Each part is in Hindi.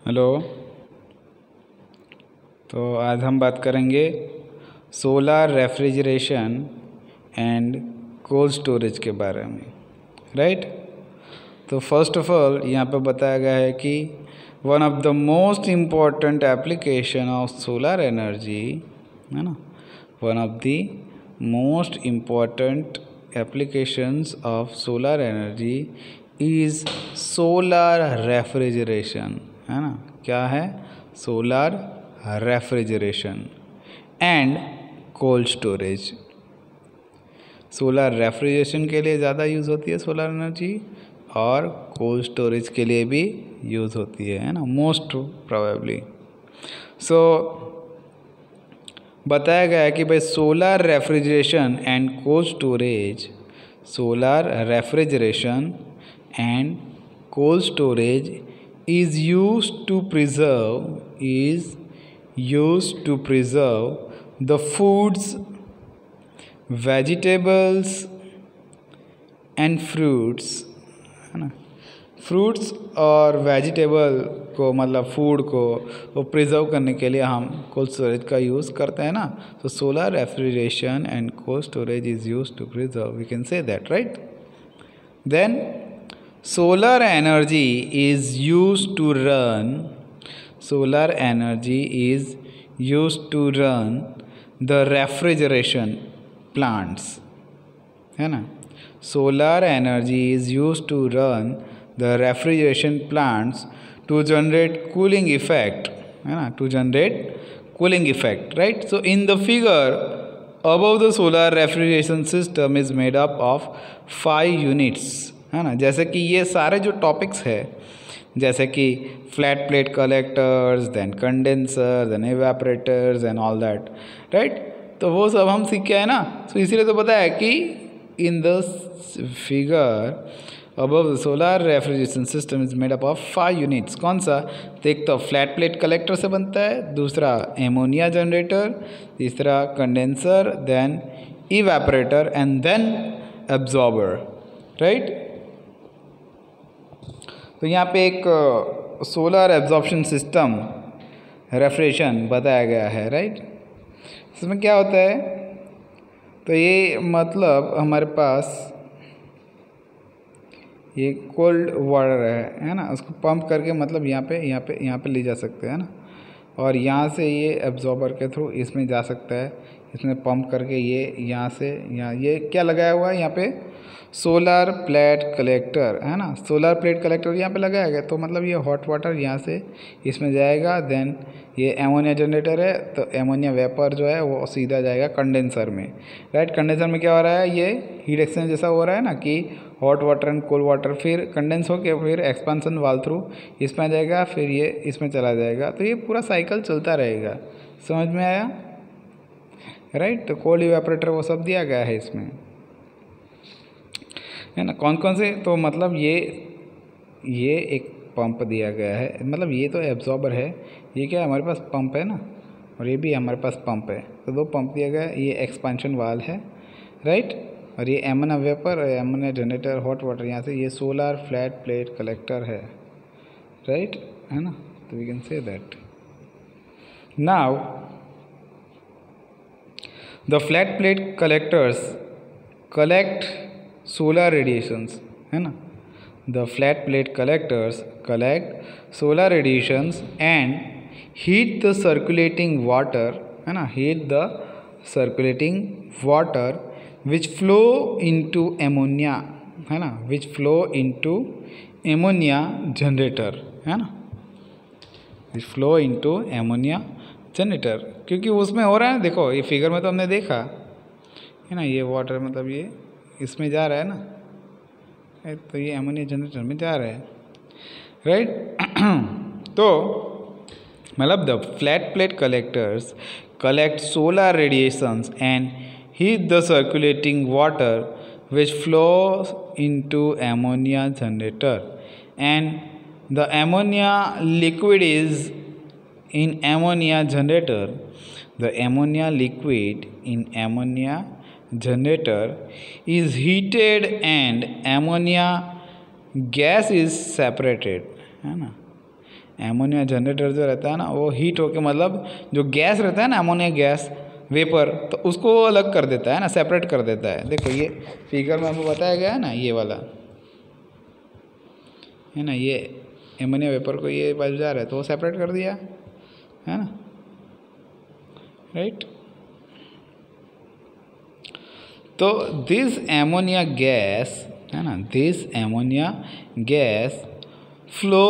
हेलो। तो आज हम बात करेंगे solar refrigeration and cold storage के बारे में, राइट। तो फर्स्ट ऑफ ऑल यहाँ पे बताया गया है कि one of the most important application of solar energy, है ना, one of the most important applications of solar energy is solar refrigeration, है ना। क्या है? Solar refrigeration and cold storage. Solar refrigeration के लिए ज़्यादा यूज़ होती है सोलर एनर्जी और कोल्ड स्टोरेज के लिए भी यूज़ होती है ना, मोस्ट प्रोबेबली। सो बताया गया है कि भाई solar refrigeration and cold storage, solar refrigeration and cold storage is used to preserve the foods, vegetables and fruits, है ना। फ्रूट्स और वेजिटेबल को, मतलब फूड को वो प्रिजर्व करने के लिए हम कोल्ड स्टोरेज का यूज़ करते हैं ना। तो solar refrigeration and cold storage is use to preserve, we can say that, right. Then solar energy is used to run the refrigeration plants, है ना। solar energy is used to run the refrigeration plants to generate cooling effect, है ना, to generate cooling effect, right। so in the figure above, the solar refrigeration system is made up of 5 units, है ना। जैसे कि ये सारे जो टॉपिक्स है, जैसे कि flat plate collectors, then condenser, then evaporators and all that, right. तो वो सब हम सीख के आए ना। तो इसीलिए तो पता है कि in the figure above the solar refrigeration system is made up of 5 units. कौन सा? तो एक तो फ्लैट प्लेट कलेक्टर से बनता है, दूसरा एमोनिया जनरेटर, तीसरा condenser, then evaporator and then absorber, right. तो यहाँ पे एक सोलर एब्जॉर्प्शन सिस्टम रेफ्रिजरेशन बताया गया है, राइट। इसमें क्या होता है? तो ये मतलब हमारे पास ये कोल्ड वाटर है ना, उसको पंप करके मतलब यहाँ पे ले जा सकते हैं ना, और यहाँ से ये एब्जॉर्बर के थ्रू इसमें जा सकता है, इसमें पंप करके ये यहाँ से यहाँ, ये क्या लगाया हुआ है यहाँ पे? सोलर प्लेट कलेक्टर, है ना। सोलर प्लेट कलेक्टर यहाँ पे लगाया गया, तो मतलब ये हॉट वाटर यहाँ से इसमें जाएगा। देन ये एमोनिया जनरेटर है, तो एमोनिया वेपर जो है वो सीधा जाएगा कंडेंसर में, राइट। कंडेंसर में क्या हो रहा है? ये हीट एक्सचेंज जैसा हो रहा है ना, कि hot water and cold water फिर कंडेंस होकर फिर एक्सपांसन वाल्व थ्रू इसमें आ जाएगा, फिर ये इसमें चला जाएगा। तो ये पूरा साइकिल चलता रहेगा। समझ में आया, राइट। तो कोल्ड इवेपोरेटर वो सब दिया गया है इसमें, है ना। कौन कौन से? तो मतलब ये एक पंप दिया गया है, मतलब ये तो एब्जॉर्बर है, ये क्या है? हमारे पास पंप है ना, और ये भी हमारे पास पंप है। तो 2 पंप दिया गया है, ये एक्सपेंशन वाल है, राइट। और ये ammonia vapour, ammonia generator, hot water यहाँ से, ये सोलर फ्लैट प्लेट कलेक्टर है, राइट, है ना। तो we can say that now the flat plate collectors collect solar radiations, है ना। The flat plate collectors collect solar radiations and heat the circulating water, है ना, heat the circulating water which flow into ammonia, है ना, which flow into ammonia generator, है ना, which flow into ammonia generator. क्योंकि उसमें हो रहा है, देखो ये फिगर में तो हमने देखा है ना, ये वाटर मतलब ये इसमें जा रहा है ना, तो ये एमोनिया जनरेटर में जा रहा है, राइट। तो मतलब the flat plate collectors collect solar radiations and heat the circulating water which flows into ammonia generator, and the ammonia liquid is in ammonia generator. The ammonia liquid in ammonia generator is heated and ammonia gas is separated, है ना। एमोनिया जनरेटर जो रहता है ना वो हीट होके मतलब जो गैस रहता है ना अमोनिया गैस वेपर तो उसको अलग कर देता है ना, सेपरेट कर देता है। देखो ये फिगर में हमें बताया गया है ना, ये वाला है ना, ये एमोनिया वेपर को ये बाजू जा रहा है तो वो सेपरेट कर दिया है ना, राइट। तो दिस एमोनिया गैस है ना, this ammonia gas flow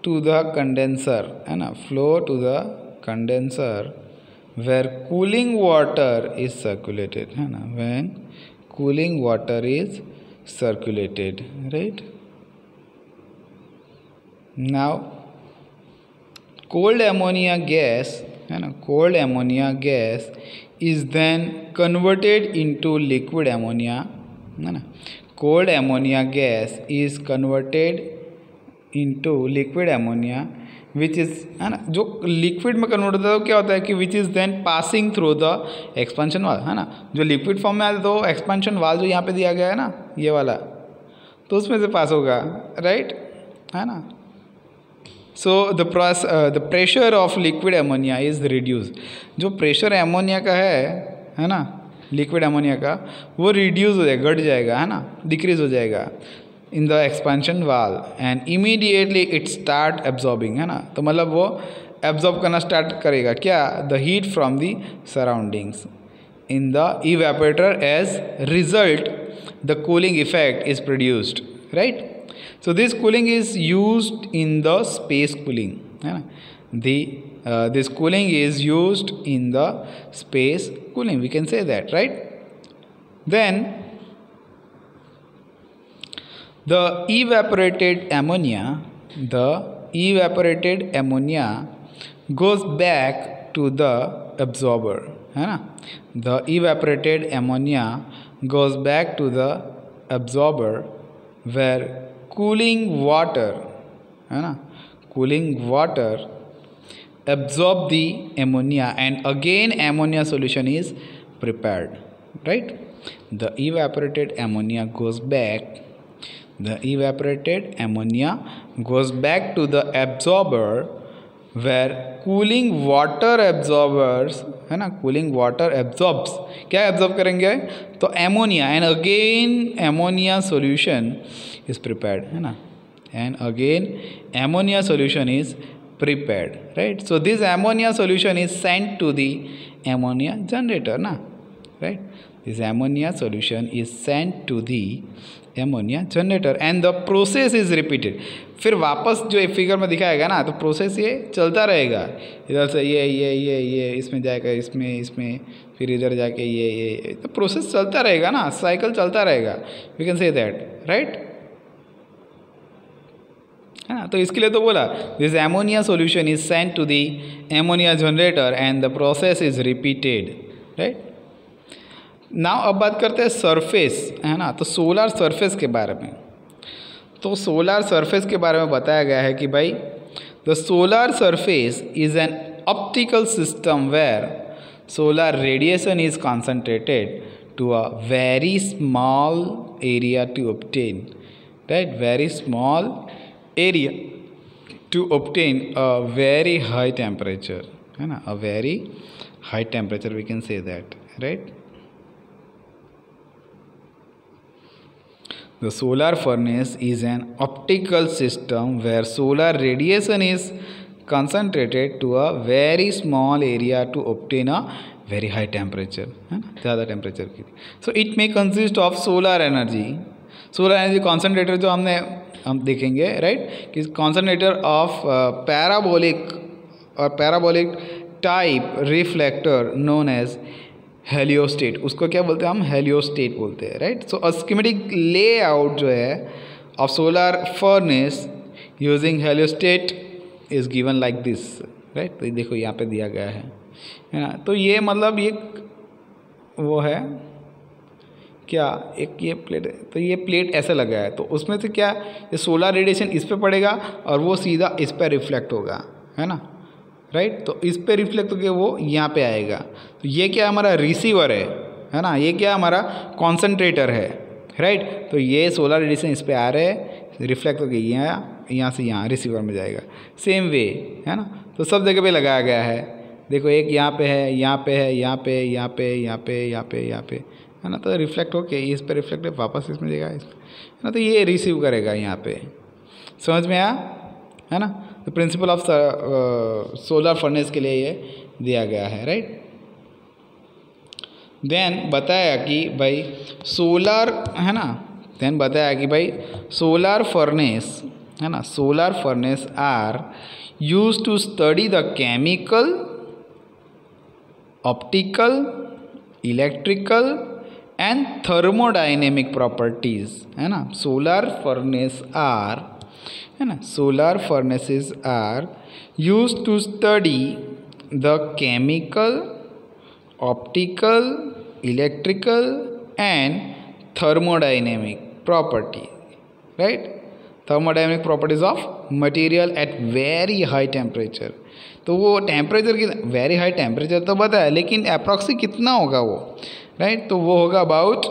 to the condenser है ना, flow to the condenser where cooling water is circulated है ना, when cooling water is circulated, right। now cold ammonia gas है ना, cold ammonia gas is then converted into liquid ammonia है ना, cold ammonia gas is converted into liquid ammonia which is है ना, जो लिक्विड में कन्वर्ट होता है तो क्या होता है कि which is then passing through the expansion valve है ना, जो लिक्विड फॉर्म में आता है तो एक्सपेंशन वाल जो यहाँ पे दिया गया है ना ये वाला, तो उसमें से पास होगा, राइट है ना। So the pressure of liquid ammonia is reduce, जो प्रेशर एमोनिया का है ना, लिक्विड एमोनिया का वो रिड्यूस हो जाएगा, घट जाएगा है ना, डिक्रीज हो जाएगा इन द एक्सपेंशन वाल and immediately it start absorbing है ना, तो मतलब वो एब्जॉर्ब करना स्टार्ट करेगा क्या, the heat from the surroundings in the evaporator, as result the cooling effect is produced, right. So this cooling is used in the space cooling है ना, this cooling is used in the space cooling, we can say that, right। then the evaporated ammonia goes back to the absorber है ना, the evaporated ammonia goes back to the absorber where cooling water है ना, cooling water absorb the ammonia and again ammonia solution is prepared, right। the evaporated ammonia goes back to the absorber where cooling water absorbers है ना, cooling water absorbs, क्या absorb करेंगे तो ammonia and again ammonia solution is prepared है ना, and again ammonia solution is prepared, right। so this ammonia solution is sent to the ammonia generator ना, right। this ammonia solution is sent to the ammonia generator and the process is repeated। फिर वापस जो फिगर में दिखाएगा ना तो प्रोसेस ये चलता रहेगा, इधर से ये इसमें जाएगा, इसमें फिर इधर जाके ये तो प्रोसेस चलता रहेगा ना, साइकिल चलता रहेगा, we can say that, right है ना। तो इसके लिए तो बोला this ammonia solution is sent to the ammonia generator and the process is repeated, right. Now अब बात करते हैं सरफेस है ना, तो सोलर सरफेस के बारे में। तो सोलर सरफेस के बारे में बताया गया है कि भाई the solar surface is an optical system where solar radiation is concentrated to a very small area to obtain, right, very small area to obtain a very high temperature है ना, a very high temperature, we can say that, right. The solar furnace is an optical system where solar radiation is concentrated to a very small area to obtain a very high temperature है ना, ज़्यादा टेम्परेचर की। So it may consist of solar energy, solar energy concentrator जो हम देखेंगे, राइट, कि concentrator of parabolic type reflector known as heliostat, उसको क्या बोलते हैं हम, हेलियोस्टेट बोलते हैं, राइट। सो स्कीमेटिक लेआउट जो है of solar furnace using heliostat is given like this, right. तो देखो यहाँ पे दिया गया है ना, तो ये मतलब ये वो है क्या, एक ये प्लेट है, तो ये प्लेट ऐसे लगा है, तो उसमें से क्या ये सोलर रेडिएशन इस पे पड़ेगा और वो सीधा इस पर रिफ्लेक्ट होगा, है ना, राइट। तो इस पे रिफ्लेक्ट होकर वो यहाँ पे आएगा, तो ये क्या हमारा रिसीवर है ना, ये क्या हमारा कॉन्सेंट्रेटर है, राइट। तो ये सोलर रेडिएशन इस पे आ रहे हैं, रिफ्लेक्ट होकर ये आया, यहाँ से यहाँ रिसीवर में जाएगा, सेम वे है ना। तो सब जगह पे लगाया गया है, देखो एक यहाँ पे है, यहाँ पे है, यहाँ पे, यहाँ पे, यहाँ पे, यहाँ पे, यहाँ पे, है ना। तो रिफ्लेक्ट होके इस पर रिफ्लेक्ट वापस इसमें जाएगा, है ना। तो ये रिसीव करेगा यहाँ पे, समझ में आया, है ना। तो प्रिंसिपल ऑफ सोलर फर्नेस के लिए ये दिया गया है, राइट। देन बताया कि भाई सोलर, है ना, देन बताया कि भाई सोलर फर्नेस, है ना, solar furnace are use to study the chemical, optical, electrical and thermodynamic properties, है ना। सोलर फर्नेस आर, है ना, solar furnaces are use to study the chemical, optical, electrical and thermodynamic property, right. Thermodynamic properties of material at very high temperature. तो वो टेम्परेचर की वेरी हाई टेम्परेचर तो बताया, लेकिन अप्रॉक्सी कितना होगा वो, राइट। तो वो होगा अबाउट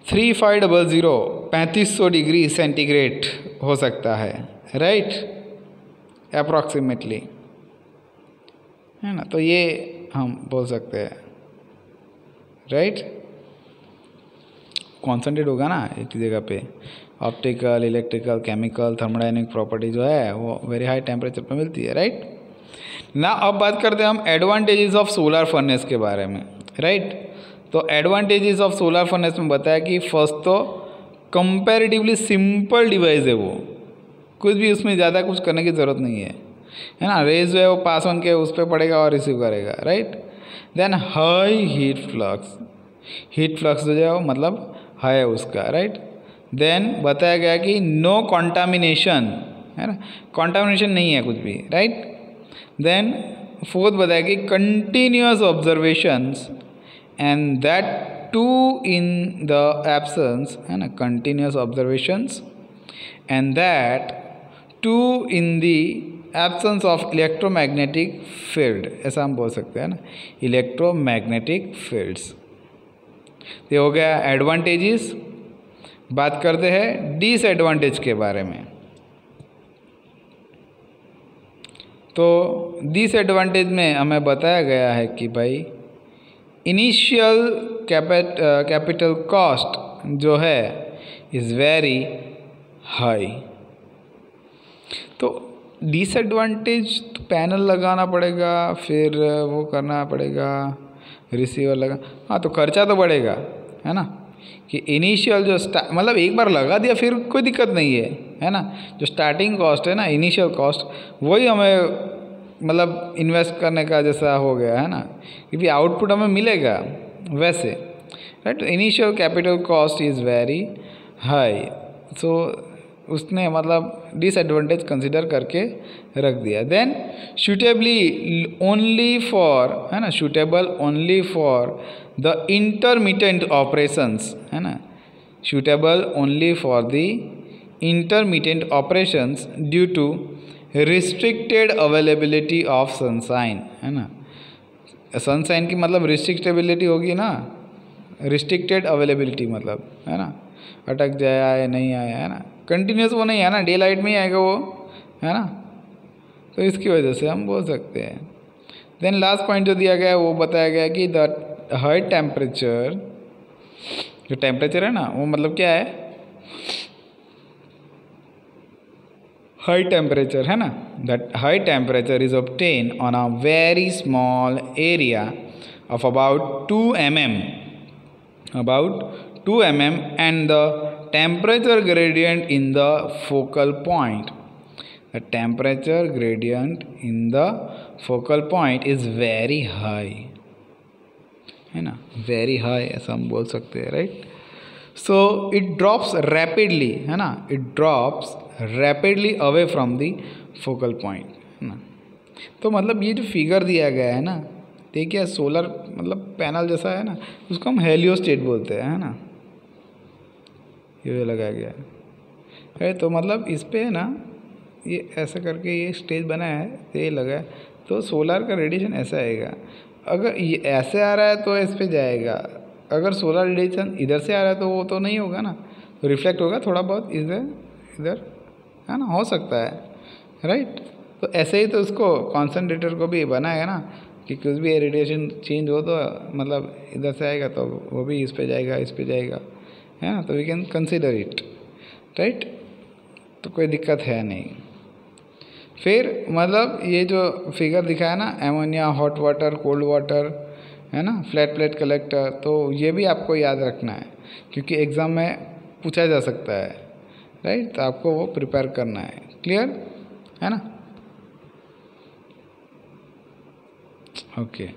3500 3500 डिग्री सेंटीग्रेड हो सकता है, राइट, अप्रॉक्सीमेटली, है ना। तो ये हम बोल सकते हैं, राइट। कॉन्सेंट्रेट होगा ना एक जगह पे, optical, electrical, chemical, thermodynamic property जो है वो वेरी हाई टेम्परेचर पे मिलती है, राइट ना। अब बात करते हैं हम एडवांटेजेस ऑफ सोलर फर्नेस के बारे में, राइट। तो एडवांटेजेस ऑफ सोलर फर्नेस में बताया कि फर्स्ट तो कंपैरेटिवली सिंपल डिवाइस है, वो कुछ भी उसमें ज़्यादा कुछ करने की ज़रूरत नहीं है ना। रेज जो है वो पास ऑन के उस पर पड़ेगा और रिसीव करेगा, right. Then high heat flux जो है वो मतलब है उसका, राइट। देन बताया गया कि नो कॉन्टामिनेशन, है ना, कॉन्टामिनेशन नहीं है कुछ भी, राइट। देन फोर्थ बताया कि continuous observations and that too in the absence, है ना, continuous observations and that too in the absence of electromagnetic field, ऐसा हम बोल सकते हैं ना, इलेक्ट्रोमैग्नेटिक फील्ड्स। ये हो गया एडवांटेजेस। बात करते हैं डिसएडवांटेज के बारे में। तो डिसएडवांटेज में हमें बताया गया है कि भाई इनिशियल कैपिटल कॉस्ट जो है इज़ वेरी हाई। तो डिसएडवांटेज तो पैनल लगाना पड़ेगा, फिर वो करना पड़ेगा, रिसीवर लगा, हाँ तो खर्चा तो बढ़ेगा, है ना। कि इनिशियल जो मतलब एक बार लगा दिया फिर कोई दिक्कत नहीं है ना। जो स्टार्टिंग कॉस्ट है ना, इनिशियल कॉस्ट, वही हमें मतलब इन्वेस्ट करने का जैसा हो गया है ना, क्योंकि आउटपुट हमें मिलेगा वैसे, right. Initial capital cost is very high, so उसने मतलब डिसएडवांटेज कंसिडर करके रख दिया। देन सूटेबली ओनली फॉर, है ना, suitable only for the intermittent operations, है ना, suitable only for the intermittent operations due to restricted availability of sunshine, है ना। सनशाइन की मतलब रिस्ट्रिक्टेबिलिटी होगी ना, रिस्ट्रिक्टेड अवेलेबिलिटी मतलब, है ना, अटक जाए, आए नहीं आए, है ना, कंटिन्यूस वो नहीं है ना, डे लाइट में ही आएगा वो, है ना। तो इसकी वजह से हम बोल सकते हैं। देन लास्ट पॉइंट जो दिया गया है वो बताया गया कि द हाई टेम्परेचर, जो टेम्परेचर है ना वो मतलब क्या है, हाई टेम्परेचर, है ना। That high temperature is obtain on a very small area of about 2 mm, about 2 mm, and the temperature gradient in the focal point, the temperature gradient in the focal point is very high, है ना, very high ऐसा हम बोल सकते हैं, right. So it drops rapidly, है ना, it drops rapidly away from the focal point, है ना। तो मतलब ये जो फिगर दिया गया है ना, देखिए सोलर मतलब पैनल जैसा है ना, उसको हम हेलियोस्टेट बोलते हैं, है ना, ये लगाया गया है। तो मतलब इस पे है ना, ये ऐसा करके ये स्टेज बना है, ये लगा है, तो सोलर का रेडिएशन ऐसा आएगा। अगर ये ऐसे आ रहा है तो इस पे जाएगा, अगर सोलर रेडिएशन इधर से आ रहा है तो वो तो नहीं होगा ना, तो रिफ्लेक्ट होगा थोड़ा बहुत इधर इधर, है ना, हो सकता है, राइट। तो ऐसे ही तो उसको कॉन्सेंट्रेटर को भी बनाएगा ना कि कुछ भी रेडिएशन चेंज हो तो मतलब इधर से आएगा तो वो भी इस पे जाएगा, इस पे जाएगा, है ना। तो we can consider it, right. तो कोई दिक्कत है नहीं। फिर मतलब ये जो फिगर दिखाया ना, ammonia, hot water, cold water, है ना, फ्लैट प्लेट कलेक्टर, तो ये भी आपको याद रखना है क्योंकि एग्ज़ाम में पूछा जा सकता है, राइट। तो आपको वो प्रिपेयर करना है, क्लियर है ना। ओके।